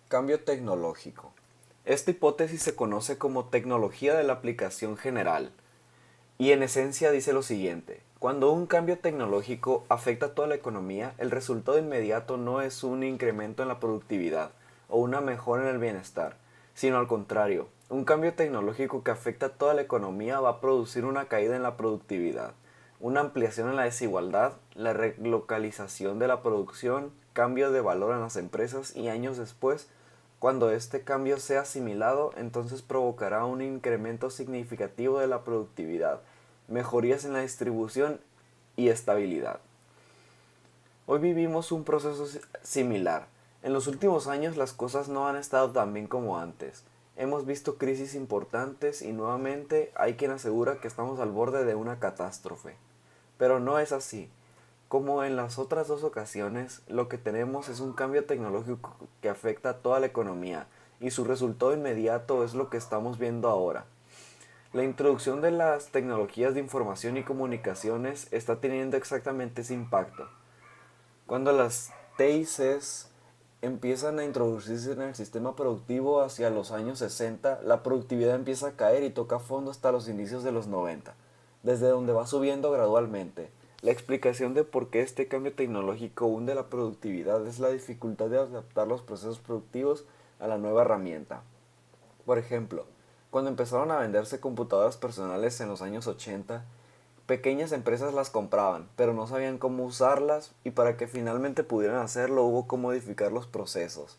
Cambio tecnológico. Esta hipótesis se conoce como tecnología de la aplicación general y en esencia dice lo siguiente: cuando un cambio tecnológico afecta a toda la economía, el resultado inmediato no es un incremento en la productividad o una mejora en el bienestar, sino al contrario, un cambio tecnológico que afecta a toda la economía va a producir una caída en la productividad, una ampliación en la desigualdad, la relocalización de la producción, cambio de valor en las empresas y años después, cuando este cambio sea asimilado, entonces provocará un incremento significativo de la productividad, mejorías en la distribución y estabilidad. Hoy vivimos un proceso similar. En los últimos años las cosas no han estado tan bien como antes. Hemos visto crisis importantes y nuevamente hay quien asegura que estamos al borde de una catástrofe. Pero no es así. Como en las otras dos ocasiones, lo que tenemos es un cambio tecnológico que afecta a toda la economía y su resultado inmediato es lo que estamos viendo ahora. La introducción de las tecnologías de información y comunicaciones está teniendo exactamente ese impacto. Cuando las TICs empiezan a introducirse en el sistema productivo hacia los años 60, la productividad empieza a caer y toca fondo hasta los inicios de los 90, desde donde va subiendo gradualmente. La explicación de por qué este cambio tecnológico hunde la productividad es la dificultad de adaptar los procesos productivos a la nueva herramienta. Por ejemplo, cuando empezaron a venderse computadoras personales en los años 80, pequeñas empresas las compraban, pero no sabían cómo usarlas y para que finalmente pudieran hacerlo hubo que modificar los procesos.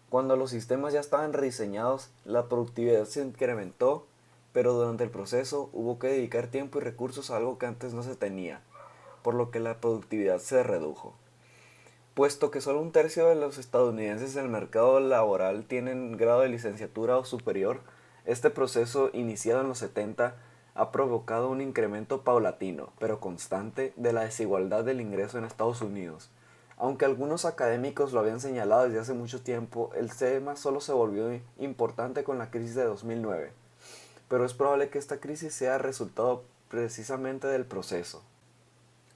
Cuando los sistemas ya estaban rediseñados, la productividad se incrementó, pero durante el proceso hubo que dedicar tiempo y recursos a algo que antes no se tenía, por lo que la productividad se redujo. Puesto que solo un tercio de los estadounidenses en el mercado laboral tienen grado de licenciatura o superior, este proceso, iniciado en los 70, ha provocado un incremento paulatino, pero constante, de la desigualdad del ingreso en Estados Unidos. Aunque algunos académicos lo habían señalado desde hace mucho tiempo, el tema solo se volvió importante con la crisis de 2009. Pero es probable que esta crisis sea resultado precisamente del proceso.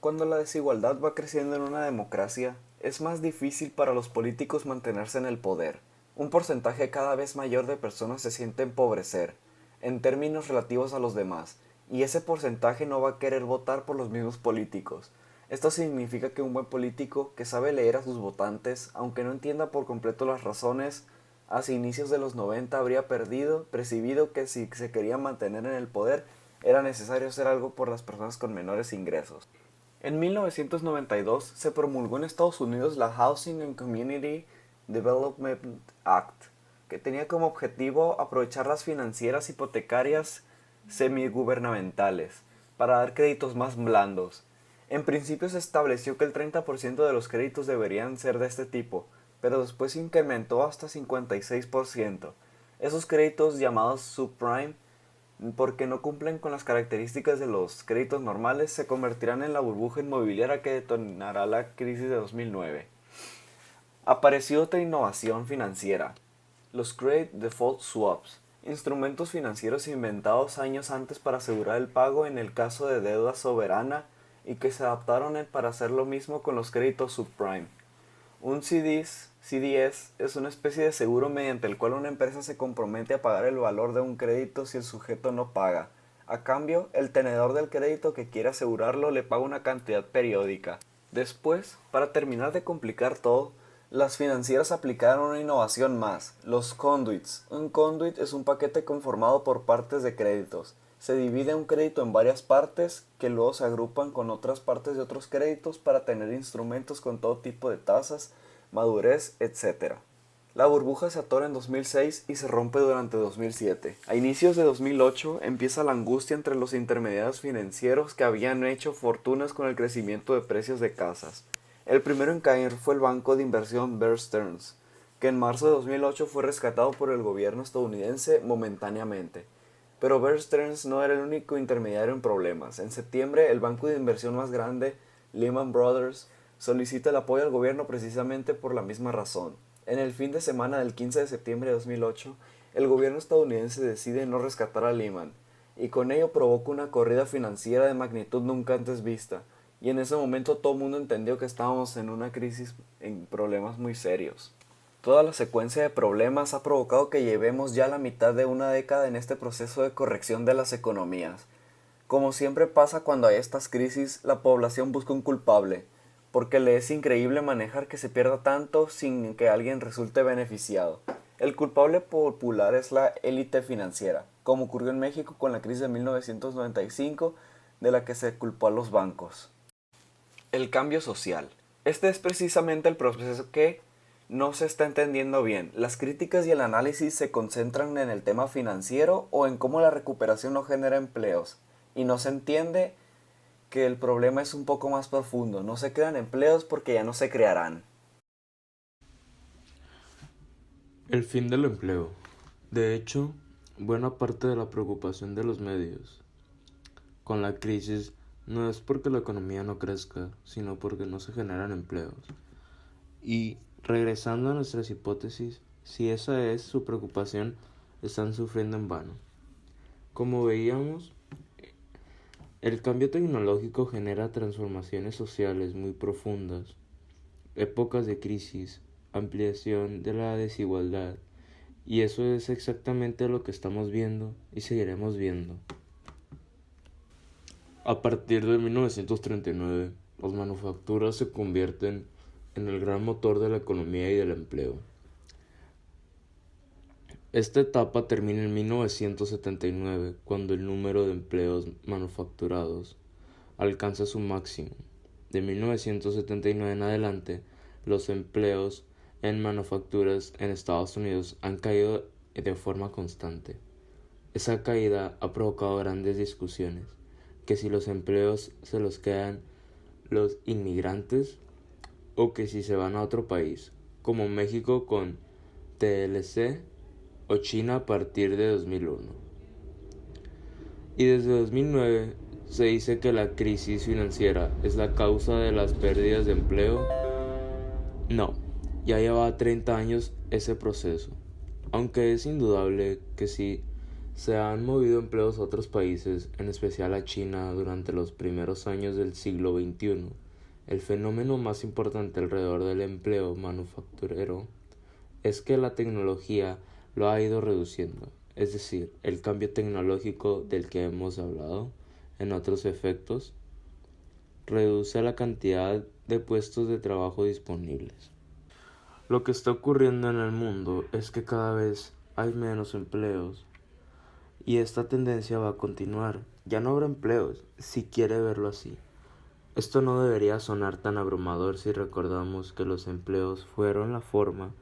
Cuando la desigualdad va creciendo en una democracia, es más difícil para los políticos mantenerse en el poder. Un porcentaje cada vez mayor de personas se siente empobrecer, en términos relativos a los demás, y ese porcentaje no va a querer votar por los mismos políticos. Esto significa que un buen político que sabe leer a sus votantes, aunque no entienda por completo las razones, hacia inicios de los 90 habría percibido que si se quería mantener en el poder, era necesario hacer algo por las personas con menores ingresos. En 1992 se promulgó en Estados Unidos la Housing and Community Development Act, que tenía como objetivo aprovechar las financieras hipotecarias semigubernamentales para dar créditos más blandos. En principio se estableció que el 30% de los créditos deberían ser de este tipo, pero después se incrementó hasta 56%. Esos créditos llamados subprime, porque no cumplen con las características de los créditos normales, se convertirán en la burbuja inmobiliaria que detonará la crisis de 2009. Apareció otra innovación financiera: los Credit Default Swaps, instrumentos financieros inventados años antes para asegurar el pago en el caso de deuda soberana y que se adaptaron para hacer lo mismo con los créditos subprime. Un CDS es una especie de seguro mediante el cual una empresa se compromete a pagar el valor de un crédito si el sujeto no paga. A cambio, el tenedor del crédito que quiere asegurarlo le paga una cantidad periódica. Después, para terminar de complicar todo, las financieras aplicaron una innovación más: los conduits. Un conduit es un paquete conformado por partes de créditos. Se divide un crédito en varias partes que luego se agrupan con otras partes de otros créditos para tener instrumentos con todo tipo de tasas, madurez, etc. La burbuja se atora en 2006 y se rompe durante 2007. A inicios de 2008 empieza la angustia entre los intermediarios financieros que habían hecho fortunas con el crecimiento de precios de casas. El primero en caer fue el banco de inversión Bear Stearns, que en marzo de 2008 fue rescatado por el gobierno estadounidense momentáneamente. Pero Bear Stearns no era el único intermediario en problemas. En septiembre, el banco de inversión más grande, Lehman Brothers, solicita el apoyo al gobierno precisamente por la misma razón. En el fin de semana del 15 de septiembre de 2008, el gobierno estadounidense decide no rescatar a Lehman, y con ello provoca una corrida financiera de magnitud nunca antes vista, y en ese momento todo el mundo entendió que estábamos en una crisis, en problemas muy serios. Toda la secuencia de problemas ha provocado que llevemos ya la mitad de una década en este proceso de corrección de las economías. Como siempre pasa cuando hay estas crisis, la población busca un culpable, porque le es increíble manejar que se pierda tanto sin que alguien resulte beneficiado. El culpable popular es la élite financiera, como ocurrió en México con la crisis de 1995, de la que se culpó a los bancos. El cambio social. Este es precisamente el proceso que no se está entendiendo bien. Las críticas y el análisis se concentran en el tema financiero o en cómo la recuperación no genera empleos. Y no se entiende que el problema es un poco más profundo. No se crean empleos porque ya no se crearán. El fin del empleo. De hecho, buena parte de la preocupación de los medios con la crisis no es porque la economía no crezca, sino porque no se generan empleos. Y regresando a nuestras hipótesis, si esa es su preocupación, están sufriendo en vano. Como veíamos, el cambio tecnológico genera transformaciones sociales muy profundas, épocas de crisis, ampliación de la desigualdad, y eso es exactamente lo que estamos viendo y seguiremos viendo. A partir de 1939, las manufacturas se convierten en el gran motor de la economía y del empleo. Esta etapa termina en 1979, cuando el número de empleos manufacturados alcanza su máximo. De 1979 en adelante, los empleos en manufacturas en Estados Unidos han caído de forma constante. Esa caída ha provocado grandes discusiones, que si los empleos se los quedan los inmigrantes o que si se van a otro país, como México con TLC o China a partir de 2001. Y desde 2009 se dice que la crisis financiera es la causa de las pérdidas de empleo. No, ya lleva 30 años ese proceso, aunque es indudable que sí se han movido empleos a otros países, en especial a China, durante los primeros años del siglo XXI. El fenómeno más importante alrededor del empleo manufacturero es que la tecnología lo ha ido reduciendo, es decir, el cambio tecnológico del que hemos hablado en otros efectos reduce la cantidad de puestos de trabajo disponibles. Lo que está ocurriendo en el mundo es que cada vez hay menos empleos y esta tendencia va a continuar. Ya no habrá empleos, si quiere verlo así. Esto no debería sonar tan abrumador si recordamos que los empleos fueron la forma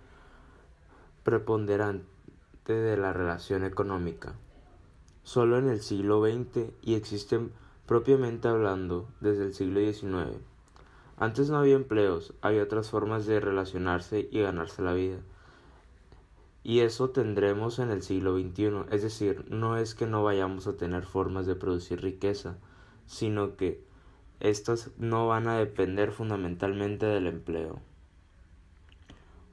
preponderante de la relación económica solo en el siglo XX y existen propiamente hablando desde el siglo XIX. Antes no había empleos, había otras formas de relacionarse y ganarse la vida. Y eso tendremos en el siglo XXI, es decir, no es que no vayamos a tener formas de producir riqueza, sino que estas no van a depender fundamentalmente del empleo.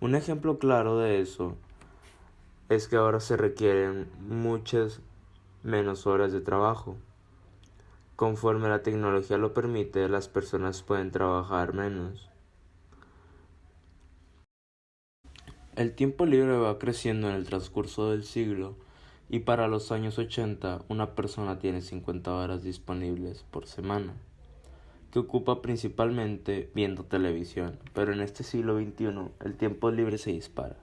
Un ejemplo claro de eso es que ahora se requieren muchas menos horas de trabajo. Conforme la tecnología lo permite, las personas pueden trabajar menos. El tiempo libre va creciendo en el transcurso del siglo y para los años 80 una persona tiene 50 horas disponibles por semana, que ocupa principalmente viendo televisión, pero en este siglo XXI el tiempo libre se dispara.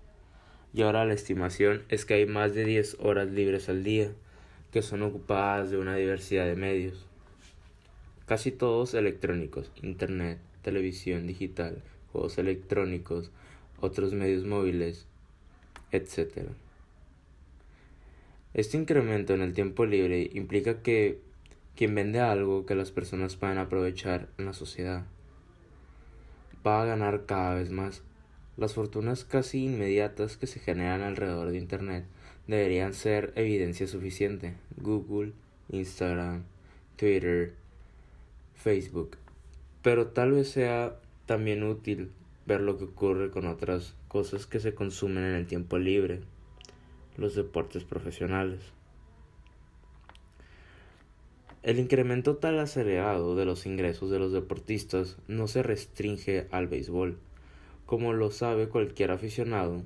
Y ahora la estimación es que hay más de 10 horas libres al día, que son ocupadas de una diversidad de medios, casi todos electrónicos: internet, televisión digital, juegos electrónicos, otros medios móviles, etc. Este incremento en el tiempo libre implica que quien vende algo que las personas puedan aprovechar en la sociedad va a ganar cada vez más. Las fortunas casi inmediatas que se generan alrededor de Internet deberían ser evidencia suficiente. Google, Instagram, Twitter, Facebook. Pero tal vez sea también útil ver lo que ocurre con otras cosas que se consumen en el tiempo libre, los deportes profesionales. El incremento tan acelerado de los ingresos de los deportistas no se restringe al béisbol. Como lo sabe cualquier aficionado,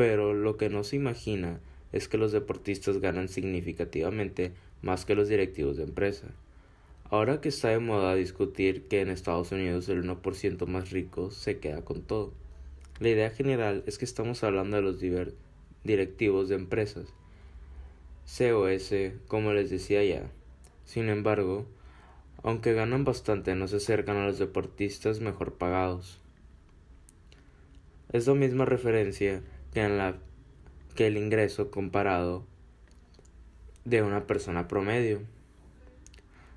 pero lo que no se imagina es que los deportistas ganan significativamente más que los directivos de empresa. Ahora que está de moda discutir que en Estados Unidos el 1% más rico se queda con todo. La idea general es que estamos hablando de los directivos de empresas, COS, como les decía ya. Sin embargo, aunque ganan bastante, no se acercan a los deportistas mejor pagados. Es la misma referencia que el ingreso comparado de una persona promedio.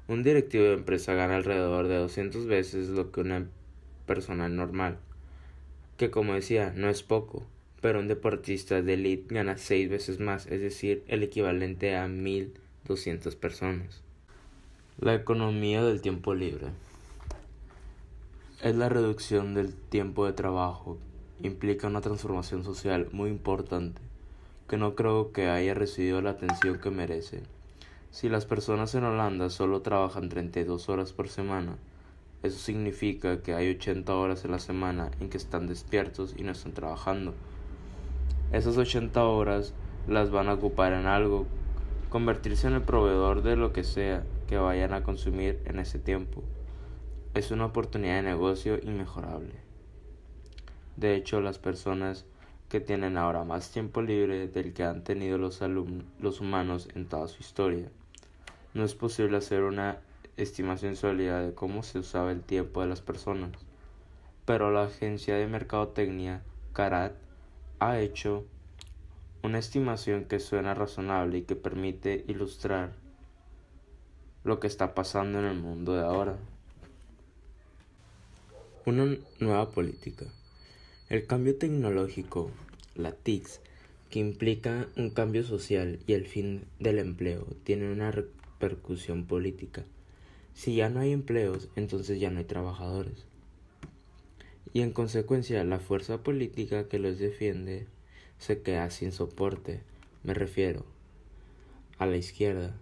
Un directivo de empresa gana alrededor de 200 veces lo que una persona normal, que como decía, no es poco, pero un deportista de elite gana 6 veces más, es decir, el equivalente a 1.200 personas. La economía del tiempo libre es la reducción del tiempo de trabajo. Implica una transformación social muy importante, que no creo que haya recibido la atención que merece. Si las personas en Holanda solo trabajan 32 horas por semana, eso significa que hay 80 horas en la semana en que están despiertos y no están trabajando. Esas 80 horas las van a ocupar en algo, convertirse en el proveedor de lo que sea que vayan a consumir en ese tiempo. Es una oportunidad de negocio inmejorable. De hecho, las personas que tienen ahora más tiempo libre del que han tenido los humanos en toda su historia. No es posible hacer una estimación sólida de cómo se usaba el tiempo de las personas, pero la agencia de mercadotecnia CARAT ha hecho una estimación que suena razonable y que permite ilustrar lo que está pasando en el mundo de ahora. Una nueva política. El cambio tecnológico, la TICs, que implica un cambio social y el fin del empleo, tiene una repercusión política. Si ya no hay empleos, entonces ya no hay trabajadores. Y en consecuencia, la fuerza política que los defiende se queda sin soporte. Me refiero a la izquierda.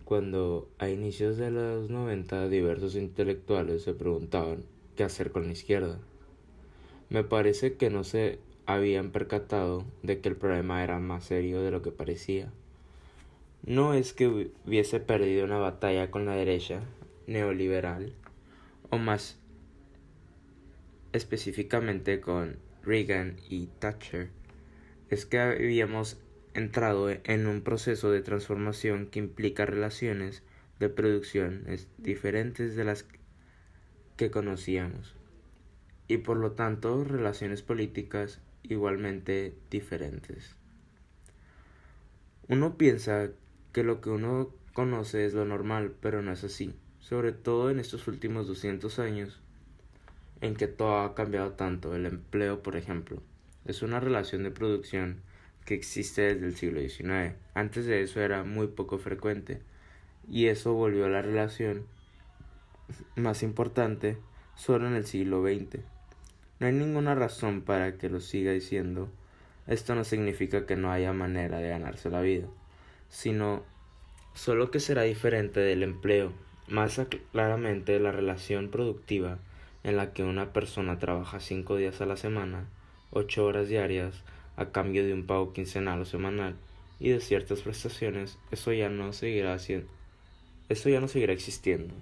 Cuando a inicios de los 90 diversos intelectuales se preguntaban qué hacer con la izquierda, me parece que no se habían percatado de que el problema era más serio de lo que parecía. No es que hubiese perdido una batalla con la derecha neoliberal, o más específicamente con Reagan y Thatcher, es que habíamos entrado en un proceso de transformación que implica relaciones de producción diferentes de las que conocíamos, y por lo tanto relaciones políticas igualmente diferentes. Uno piensa que lo que uno conoce es lo normal, pero no es así, sobre todo en estos últimos 200 años, en que todo ha cambiado tanto. El empleo, por ejemplo, es una relación de producción que existe desde el siglo XIX. Antes de eso era muy poco frecuente, y eso volvió a la relación más importante solo en el siglo XX. No hay ninguna razón para que lo siga diciendo. Esto no significa que no haya manera de ganarse la vida, sino solo que será diferente del empleo, más claramente la relación productiva en la que una persona trabaja 5 días a la semana, 8 horas diarias, a cambio de un pago quincenal o semanal y de ciertas prestaciones. Eso ya no seguirá existiendo.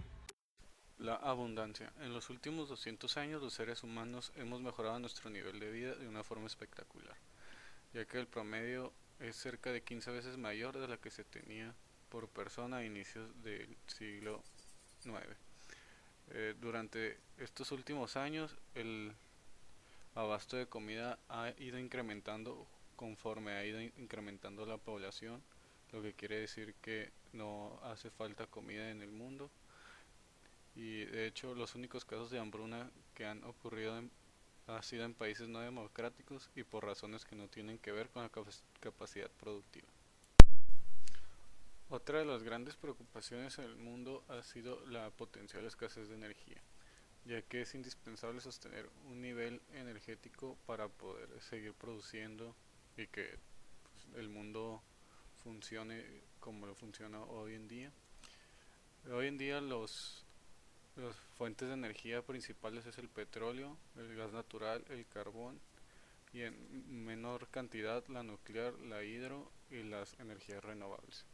La abundancia. En los últimos 200 años los seres humanos hemos mejorado nuestro nivel de vida de una forma espectacular, ya que el promedio es cerca de 15 veces mayor de la que se tenía por persona a inicios del siglo IX. Durante estos últimos años el abasto de comida ha ido incrementando conforme ha ido incrementando la población, lo que quiere decir que no hace falta comida en el mundo. Y de hecho los únicos casos de hambruna que han ocurrido ha sido en países no democráticos y por razones que no tienen que ver con la capacidad productiva. Otra de las grandes preocupaciones en el mundo ha sido la potencial escasez de energía, ya que es indispensable sostener un nivel energético para poder seguir produciendo y que el mundo funcione como lo funciona hoy en día. Hoy en día las fuentes de energía principales es el petróleo, el gas natural, el carbón y en menor cantidad la nuclear, la hidro y las energías renovables.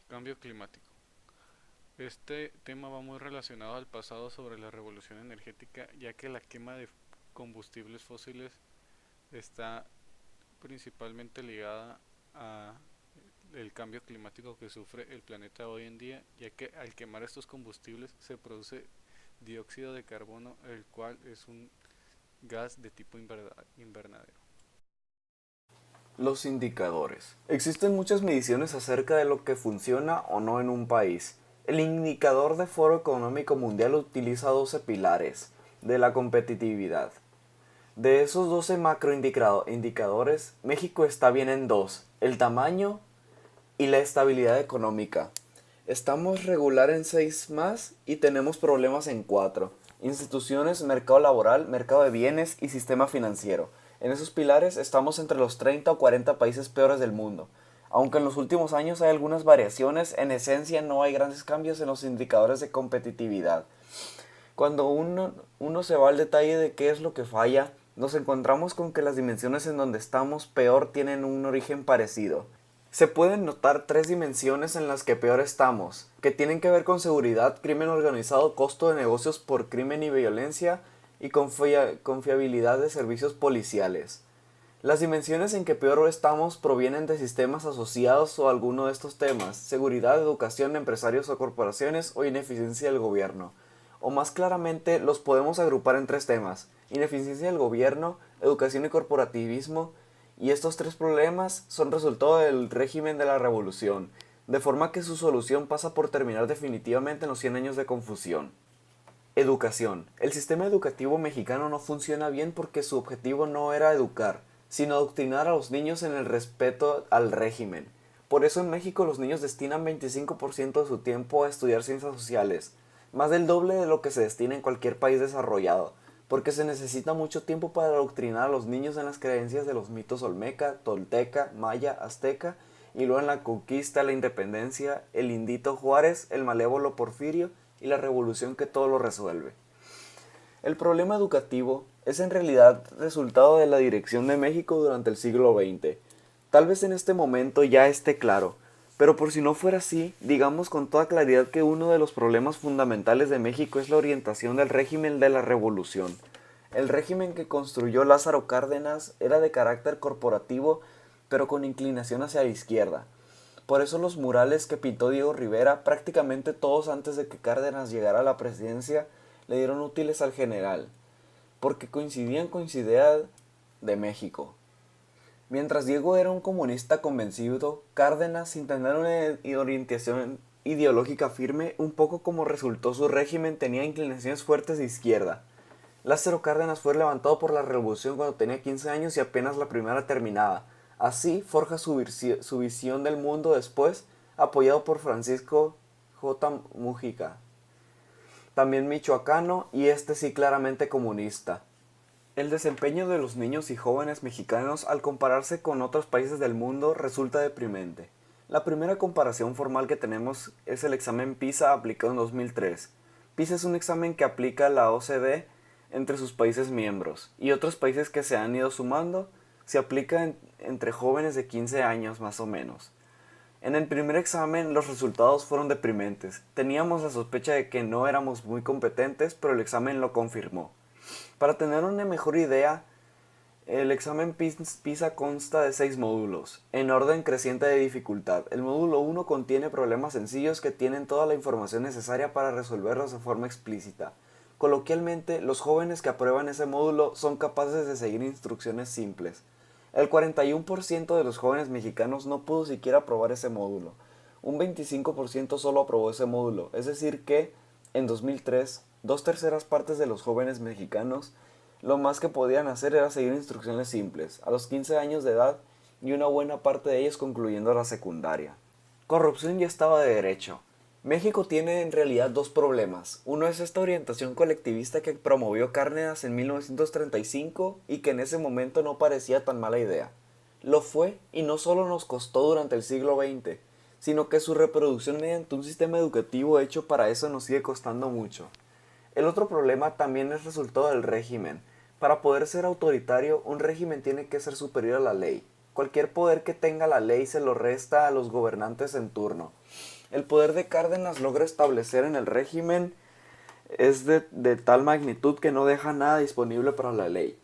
Cambio climático. Este tema va muy relacionado al pasado sobre la revolución energética, ya que la quema de combustibles fósiles está principalmente ligada a el cambio climático que sufre el planeta hoy en día, ya que al quemar estos combustibles se produce dióxido de carbono, el cual es un gas de tipo invernadero. Los indicadores. Existen muchas mediciones acerca de lo que funciona o no en un país. El indicador de Foro Económico Mundial utiliza 12 pilares de la competitividad. De esos 12 macroindicadores, México está bien en dos: el tamaño y la estabilidad económica. Estamos regular en 6 más y tenemos problemas en 4: instituciones, mercado laboral, mercado de bienes y sistema financiero. En esos pilares estamos entre los 30 o 40 países peores del mundo. Aunque en los últimos años hay algunas variaciones, en esencia no hay grandes cambios en los indicadores de competitividad. Cuando uno se va al detalle de qué es lo que falla, nos encontramos con que las dimensiones en donde estamos peor tienen un origen parecido. Se pueden notar 3 dimensiones en las que peor estamos, que tienen que ver con seguridad, crimen organizado, costo de negocios por crimen y violencia, y confiabilidad de servicios policiales. Las dimensiones en que peor estamos provienen de sistemas asociados o alguno de estos temas: seguridad, educación, empresarios o corporaciones, o ineficiencia del gobierno. O más claramente, los podemos agrupar en 3 temas: ineficiencia del gobierno, educación y corporativismo, y estos 3 problemas son resultado del régimen de la revolución, de forma que su solución pasa por terminar definitivamente en los 100 años de confusión. Educación. El sistema educativo mexicano no funciona bien porque su objetivo no era educar, sino adoctrinar a los niños en el respeto al régimen. Por eso en México los niños destinan 25% de su tiempo a estudiar ciencias sociales, más del doble de lo que se destina en cualquier país desarrollado, porque se necesita mucho tiempo para adoctrinar a los niños en las creencias de los mitos olmeca, tolteca, maya, azteca, y luego en la conquista, la independencia, el Indito Juárez, el malévolo Porfirio y la revolución que todo lo resuelve. El problema educativo es en realidad resultado de la dirección de México durante el siglo XX. Tal vez en este momento ya esté claro, pero por si no fuera así, digamos con toda claridad que uno de los problemas fundamentales de México es la orientación del régimen de la revolución. El régimen que construyó Lázaro Cárdenas era de carácter corporativo, pero con inclinación hacia la izquierda. Por eso los murales que pintó Diego Rivera, prácticamente todos antes de que Cárdenas llegara a la presidencia, le dieron útiles al general, porque coincidían con su idea de México. Mientras Diego era un comunista convencido, Cárdenas, sin tener una orientación ideológica firme, un poco como resultó su régimen, tenía inclinaciones fuertes de izquierda. Lázaro Cárdenas fue levantado por la revolución cuando tenía 15 años y apenas la primera terminada. Así forja su visión del mundo después, apoyado por Francisco J. Mujica, también michoacano, y este sí claramente comunista. El desempeño de los niños y jóvenes mexicanos al compararse con otros países del mundo resulta deprimente. La primera comparación formal que tenemos es el examen PISA aplicado en 2003. PISA es un examen que aplica la OCDE entre sus países miembros, y otros países que se han ido sumando. Se aplica entre jóvenes de 15 años más o menos. En el primer examen los resultados fueron deprimentes. Teníamos la sospecha de que no éramos muy competentes, pero el examen lo confirmó. Para tener una mejor idea, el examen PISA consta de 6 módulos, en orden creciente de dificultad. El módulo 1 contiene problemas sencillos que tienen toda la información necesaria para resolverlos de forma explícita. Coloquialmente, los jóvenes que aprueban ese módulo son capaces de seguir instrucciones simples. El 41% de los jóvenes mexicanos no pudo siquiera aprobar ese módulo. Un 25% solo aprobó ese módulo, es decir que, en 2003, 2/3 partes de los jóvenes mexicanos lo más que podían hacer era seguir instrucciones simples, a los 15 años de edad, y una buena parte de ellos concluyendo la secundaria. Corrupción y Estado de Derecho. México tiene en realidad 2 problemas. Uno es esta orientación colectivista que promovió Cárdenas en 1935 y que en ese momento no parecía tan mala idea. Lo fue, y no solo nos costó durante el siglo XX, sino que su reproducción mediante un sistema educativo hecho para eso nos sigue costando mucho. El otro problema también es resultado del régimen, Para poder ser autoritario, un régimen tiene que ser superior a la ley. Cualquier poder que tenga la ley se lo resta a los gobernantes en turno. El poder de Cárdenas logra establecer en el régimen es de tal magnitud que no deja nada disponible para la ley.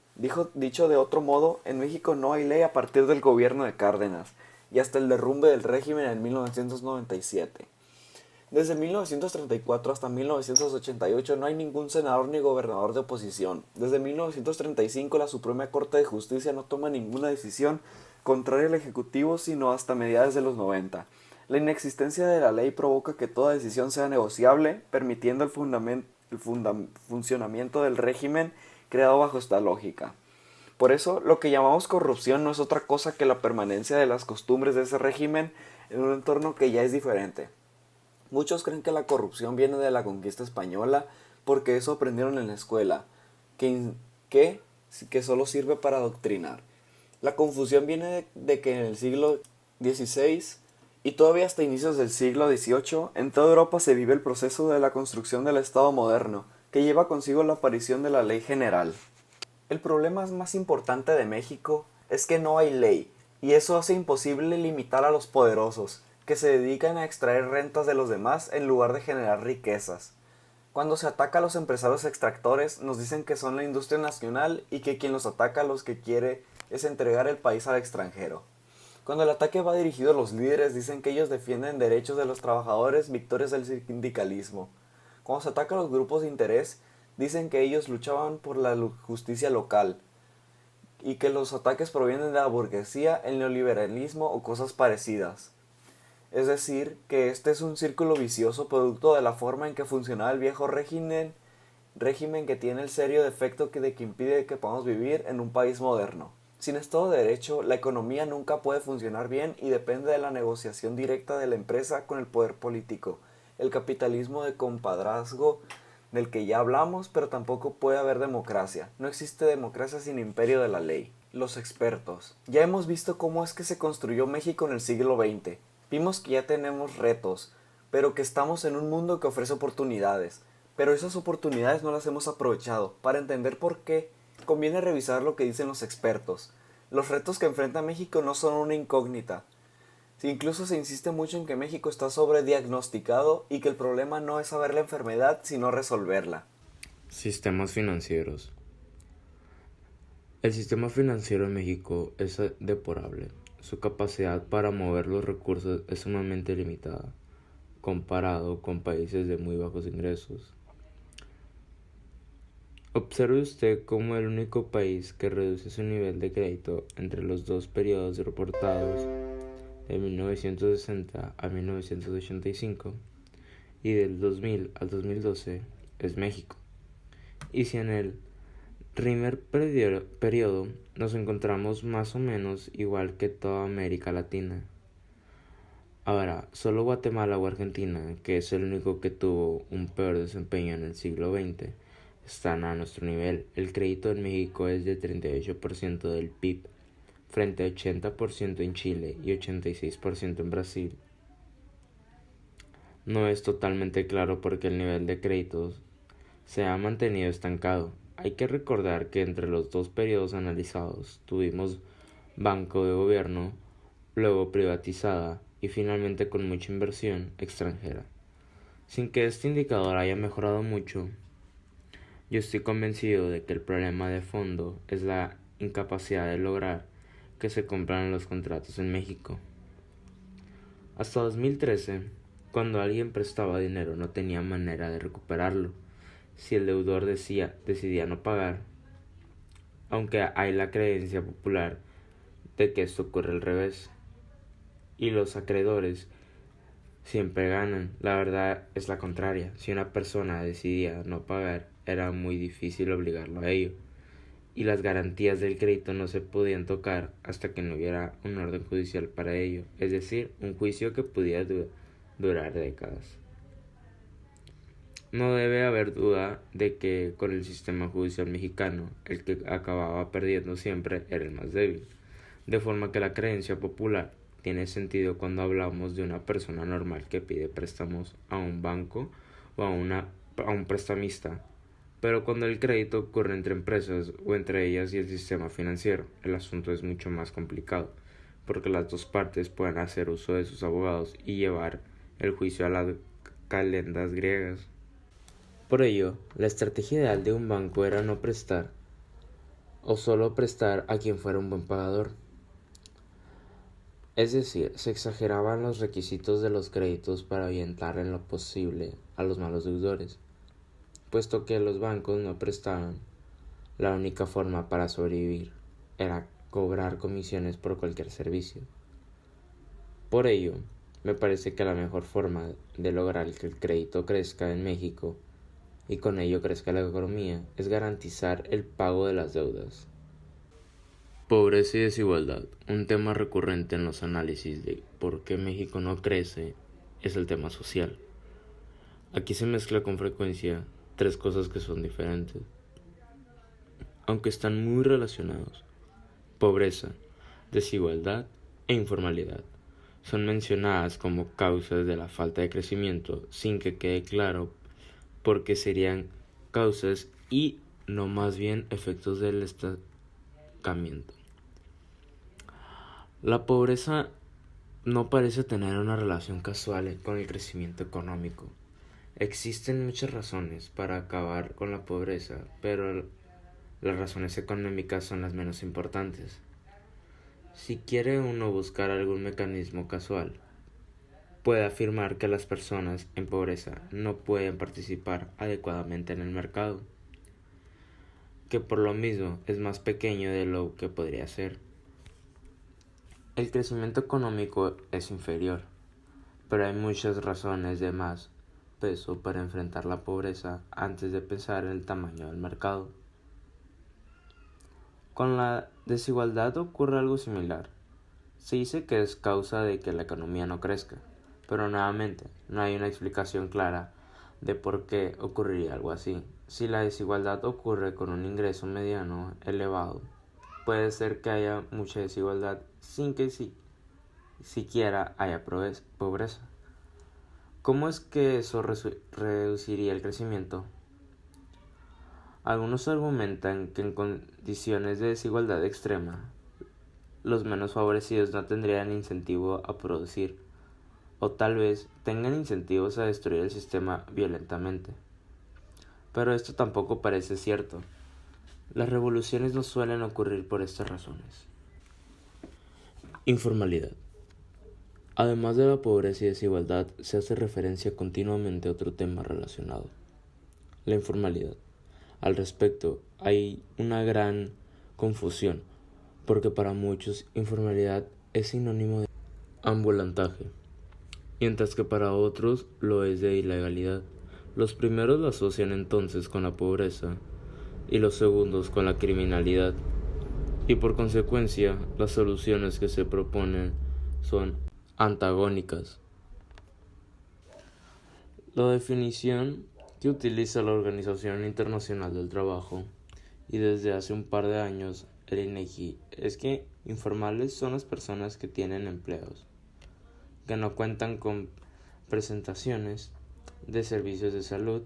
Dicho de otro modo, en México no hay ley a partir del gobierno de Cárdenas y hasta el derrumbe del régimen en 1997. Desde 1934 hasta 1988 no hay ningún senador ni gobernador de oposición. Desde 1935 la Suprema Corte de Justicia no toma ninguna decisión contraria al Ejecutivo sino hasta mediados de los 90. La inexistencia de la ley provoca que toda decisión sea negociable, permitiendo el funcionamiento del régimen creado bajo esta lógica. Por eso, lo que llamamos corrupción no es otra cosa que la permanencia de las costumbres de ese régimen en un entorno que ya es diferente. Muchos creen que la corrupción viene de la conquista española porque eso aprendieron en la escuela, que solo sirve para adoctrinar. La confusión viene de que en el siglo XVI y todavía hasta inicios del siglo XVIII, en toda Europa se vive el proceso de la construcción del Estado moderno, que lleva consigo la aparición de la ley general. El problema más importante de México es que no hay ley, y eso hace imposible limitar a los poderosos, que se dedican a extraer rentas de los demás en lugar de generar riquezas. Cuando se ataca a los empresarios extractores, nos dicen que son la industria nacional y que quien los ataca los que quiere es entregar el país al extranjero. Cuando el ataque va dirigido a los líderes, dicen que ellos defienden derechos de los trabajadores, victorias del sindicalismo. Cuando se ataca a los grupos de interés, dicen que ellos luchaban por la justicia local y que los ataques provienen de la burguesía, el neoliberalismo o cosas parecidas. Es decir, que este es un círculo vicioso producto de la forma en que funcionaba el viejo régimen que tiene el serio defecto de que impide que podamos vivir en un país moderno. Sin Estado de Derecho, la economía nunca puede funcionar bien y depende de la negociación directa de la empresa con el poder político. El capitalismo de compadrazgo del que ya hablamos, pero tampoco puede haber democracia. No existe democracia sin imperio de la ley. Los expertos. Ya hemos visto cómo es que se construyó México en el siglo XX. Vimos que ya tenemos retos, pero que estamos en un mundo que ofrece oportunidades. Pero esas oportunidades no las hemos aprovechado. Para entender por qué, conviene revisar lo que dicen los expertos. Los retos que enfrenta México no son una incógnita. Incluso se insiste mucho en que México está sobrediagnosticado y que el problema no es saber la enfermedad, sino resolverla. Sistemas financieros. El sistema financiero en México es deplorable. Su capacidad para mover los recursos es sumamente limitada, comparado con países de muy bajos ingresos. Observe usted cómo el único país que reduce su nivel de crédito entre los dos periodos reportados de 1960 a 1985 y del 2000 al 2012 es México. Y si en el primer periodo nos encontramos más o menos igual que toda América Latina. Ahora, solo Guatemala o Argentina, que es el único que tuvo un peor desempeño en el siglo XX, están a nuestro nivel. El crédito en México es de 38% del PIB, frente a 80% en Chile y 86% en Brasil. No es totalmente claro porque el nivel de créditos se ha mantenido estancado. Hay que recordar que entre los dos periodos analizados tuvimos banco de gobierno, luego privatizada y finalmente con mucha inversión extranjera. Sin que este indicador haya mejorado mucho, yo estoy convencido de que el problema de fondo es la incapacidad de lograr que se cumplan los contratos en México. Hasta 2013, cuando alguien prestaba dinero no tenía manera de recuperarlo si el deudor decidía no pagar, aunque hay la creencia popular de que esto ocurre al revés, y los acreedores siempre ganan. La verdad es la contraria. Si una persona decidía no pagar, era muy difícil obligarlo a ello, y las garantías del crédito no se podían tocar hasta que no hubiera un orden judicial para ello, es decir, un juicio que pudiera durar décadas. No debe haber duda de que con el sistema judicial mexicano, el que acababa perdiendo siempre era el más débil, de forma que la creencia popular tiene sentido cuando hablamos de una persona normal que pide préstamos a un banco o a un prestamista, Pero cuando el crédito ocurre entre empresas o entre ellas y el sistema financiero, el asunto es mucho más complicado, porque las dos partes pueden hacer uso de sus abogados y llevar el juicio a las calendas griegas. Por ello, la estrategia ideal de un banco era no prestar, o solo prestar a quien fuera un buen pagador. Es decir, se exageraban los requisitos de los créditos para ahuyentar en lo posible a los malos deudores. Puesto que los bancos no prestaban, la única forma para sobrevivir era cobrar comisiones por cualquier servicio. Por ello, me parece que la mejor forma de lograr que el crédito crezca en México y con ello crezca la economía es garantizar el pago de las deudas. Pobreza y desigualdad, un tema recurrente en los análisis de por qué México no crece, es el tema social. Aquí se mezcla con frecuencia tres cosas que son diferentes, aunque están muy relacionados: pobreza, desigualdad e informalidad. Son mencionadas como causas de la falta de crecimiento sin que quede claro por qué serían causas y no más bien efectos del estancamiento. La pobreza no parece tener una relación casual con el crecimiento económico. Existen muchas razones para acabar con la pobreza, pero las razones económicas son las menos importantes. Si quiere uno buscar algún mecanismo casual, puede afirmar que las personas en pobreza no pueden participar adecuadamente en el mercado, que por lo mismo es más pequeño de lo que podría ser. El crecimiento económico es inferior, pero hay muchas razones de más peso para enfrentar la pobreza antes de pensar en el tamaño del mercado. Con la desigualdad ocurre algo similar. Se dice que es causa de que la economía no crezca, pero nuevamente no hay una explicación clara de por qué ocurriría algo así. Si la desigualdad ocurre con un ingreso mediano elevado, puede ser que haya mucha desigualdad sin que siquiera haya pobreza. ¿Cómo es que eso reduciría el crecimiento? Algunos argumentan que en condiciones de desigualdad extrema, los menos favorecidos no tendrían incentivo a producir, o tal vez tengan incentivos a destruir el sistema violentamente. Pero esto tampoco parece cierto. Las revoluciones no suelen ocurrir por estas razones. Informalidad. Además de la pobreza y desigualdad, se hace referencia continuamente a otro tema relacionado: la informalidad. Al respecto, hay una gran confusión, porque para muchos informalidad es sinónimo de ambulantaje, mientras que para otros lo es de ilegalidad. Los primeros lo asocian entonces con la pobreza y los segundos con la criminalidad, y por consecuencia las soluciones que se proponen son antagónicas. La definición que utiliza la Organización Internacional del Trabajo y desde hace un par de años el INEGI es que informales son las personas que tienen empleos, que no cuentan con prestaciones de servicios de salud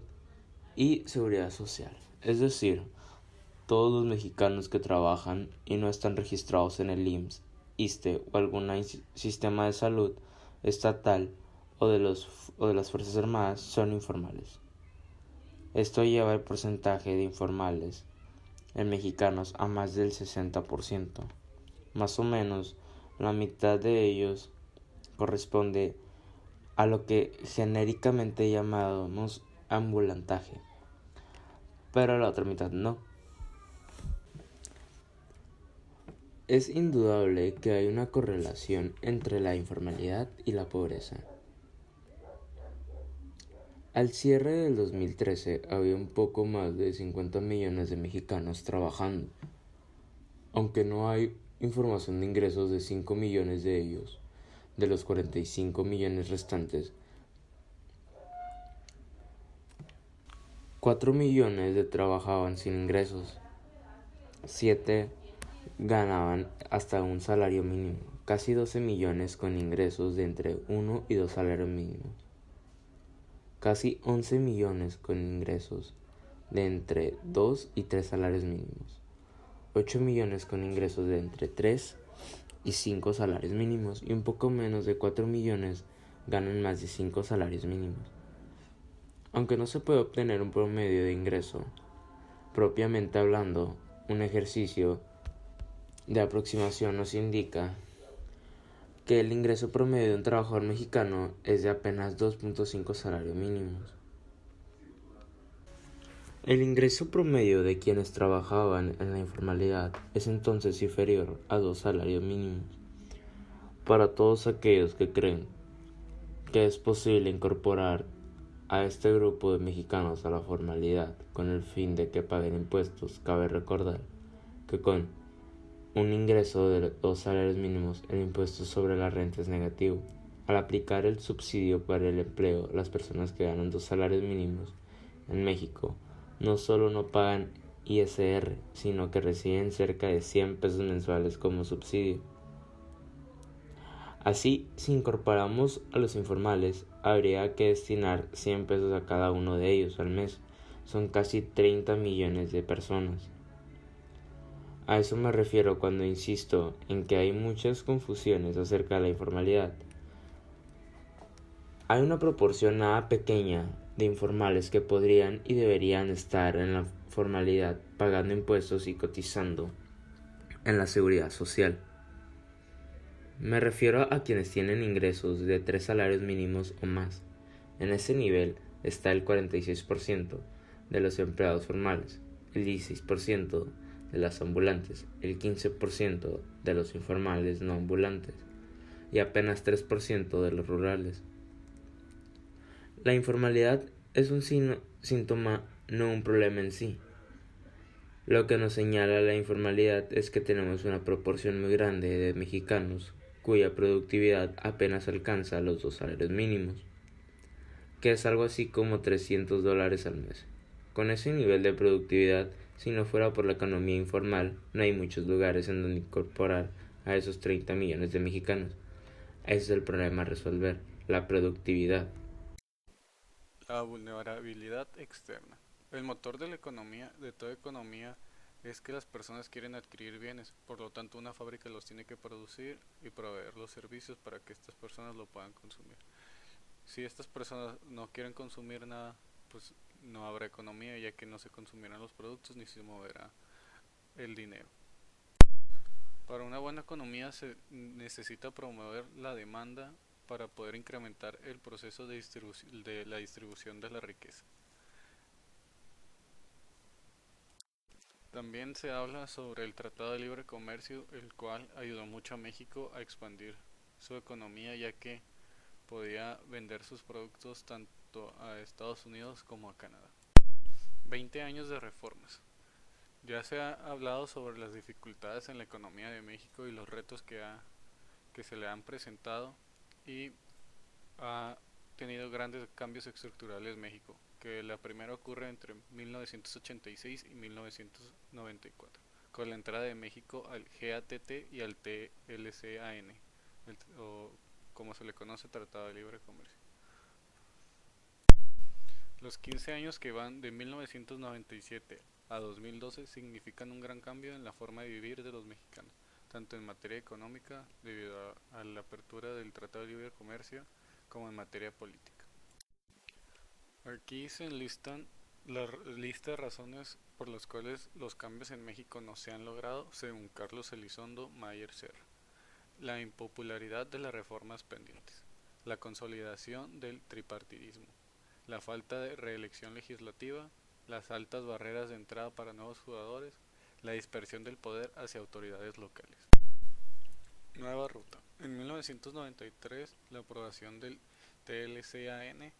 y seguridad social, es decir, todos los mexicanos que trabajan y no están registrados en el IMSS, ISSSTE o algún sistema de salud estatal o de las Fuerzas Armadas son informales. Esto lleva el porcentaje de informales en mexicanos a más del 60%. Más o menos la mitad de ellos corresponde a lo que genéricamente llamamos ambulantaje, pero la otra mitad no. Es indudable que hay una correlación entre la informalidad y la pobreza. Al cierre del 2013 había un poco más de 50 millones de mexicanos trabajando, aunque no hay información de ingresos de 5 millones de ellos. De los 45 millones restantes, 4 millones trabajaban sin ingresos, 7 ganaban hasta un salario mínimo, casi 12 millones con ingresos de entre 1 y 2 salarios mínimos, casi 11 millones con ingresos de entre 2 y 3 salarios mínimos, 8 millones con ingresos de entre 3 y 5 salarios mínimos y un poco menos de 4 millones ganan más de 5 salarios mínimos. Aunque no se puede obtener un promedio de ingreso, propiamente hablando, un ejercicio de aproximación nos indica que el ingreso promedio de un trabajador mexicano es de apenas 2.5 salarios mínimos. El ingreso promedio de quienes trabajaban en la informalidad es entonces inferior a 2 salarios mínimos. Para todos aquellos que creen que es posible incorporar a este grupo de mexicanos a la formalidad con el fin de que paguen impuestos, cabe recordar que con un ingreso de 2 salarios mínimos el impuesto sobre la renta es negativo. Al aplicar el subsidio para el empleo, las personas que ganan 2 salarios mínimos en México no solo no pagan ISR, sino que reciben cerca de 100 pesos mensuales como subsidio. Así, si incorporamos a los informales, habría que destinar 100 pesos a cada uno de ellos al mes. Son casi 30 millones de personas. A eso me refiero cuando insisto en que hay muchas confusiones acerca de la informalidad. Hay una proporción nada pequeña de informales que podrían y deberían estar en la formalidad pagando impuestos y cotizando en la seguridad social. Me refiero a quienes tienen ingresos de 3 salarios mínimos o más. En ese nivel está el 46% de los empleados formales, el 16% de las ambulantes, el 15% de los informales no ambulantes y apenas 3% de los rurales. La informalidad es un síntoma, no un problema en sí. Lo que nos señala la informalidad es que tenemos una proporción muy grande de mexicanos cuya productividad apenas alcanza los 2 salarios mínimos, que es algo así como $300 al mes. Con ese nivel de productividad, si no fuera por la economía informal, no hay muchos lugares en donde incorporar a esos 30 millones de mexicanos. Ese es el problema a resolver, la productividad. La vulnerabilidad externa. El motor de la economía, de toda economía, es que las personas quieren adquirir bienes, por lo tanto una fábrica los tiene que producir y proveer los servicios para que estas personas lo puedan consumir. Si estas personas no quieren consumir nada, pues no habrá economía, ya que no se consumirán los productos ni se moverá el dinero. Para una buena economía se necesita promover la demanda para poder incrementar el proceso de la distribución de la riqueza. También se habla sobre el Tratado de Libre Comercio, el cual ayudó mucho a México a expandir su economía, ya que podía vender sus productos tanto a Estados Unidos como a Canadá. 20 años de reformas. Ya se ha hablado sobre las dificultades en la economía de México y los retos que se le han presentado, y ha tenido grandes cambios estructurales México, que la primera ocurre entre 1986 y 1994, con la entrada de México al GATT y al TLCAN, o como se le conoce, Tratado de Libre Comercio. Los 15 años que van de 1997 a 2012 significan un gran cambio en la forma de vivir de los mexicanos, tanto en materia económica, debido a la apertura del Tratado de Libre Comercio, como en materia política. Aquí se enlistan la lista de razones por las cuales los cambios en México no se han logrado, según Carlos Elizondo Mayer Serra. La impopularidad de las reformas pendientes, la consolidación del tripartidismo, la falta de reelección legislativa, las altas barreras de entrada para nuevos jugadores, la dispersión del poder hacia autoridades locales. Nueva ruta. En 1993, la aprobación del TLCAN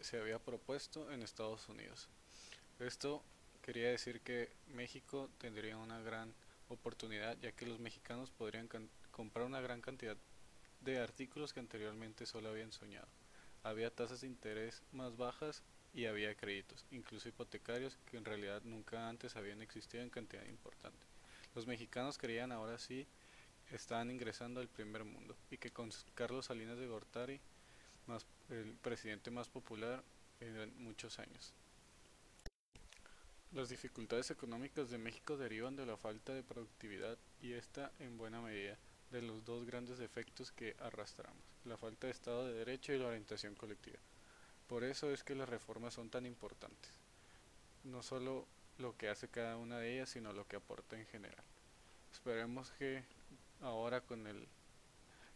se había propuesto en Estados Unidos. Esto quería decir que México tendría una gran oportunidad, ya que los mexicanos podrían comprar una gran cantidad de artículos que anteriormente solo habían soñado. Había tasas de interés más bajas y había créditos, incluso hipotecarios, que en realidad nunca antes habían existido en cantidad importante. Los mexicanos creían ahora sí estaban ingresando al primer mundo, y que con Carlos Salinas de Gortari, el presidente más popular en muchos años. Las dificultades económicas de México derivan de la falta de productividad y esta, en buena medida, de los dos grandes defectos que arrastramos, la falta de Estado de Derecho y la orientación colectiva. Por eso es que las reformas son tan importantes, no solo lo que hace cada una de ellas, sino lo que aporta en general. Esperemos que ahora con el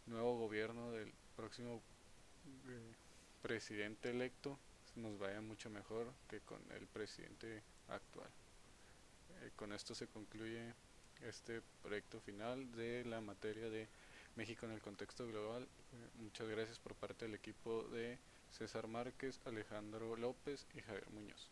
nuevo gobierno del próximo presidente electo nos vaya mucho mejor que con el presidente actual. Con esto se concluye este proyecto final de la materia de México en el contexto global. Muchas gracias por parte del equipo de César Márquez, Alejandro López y Javier Muñoz.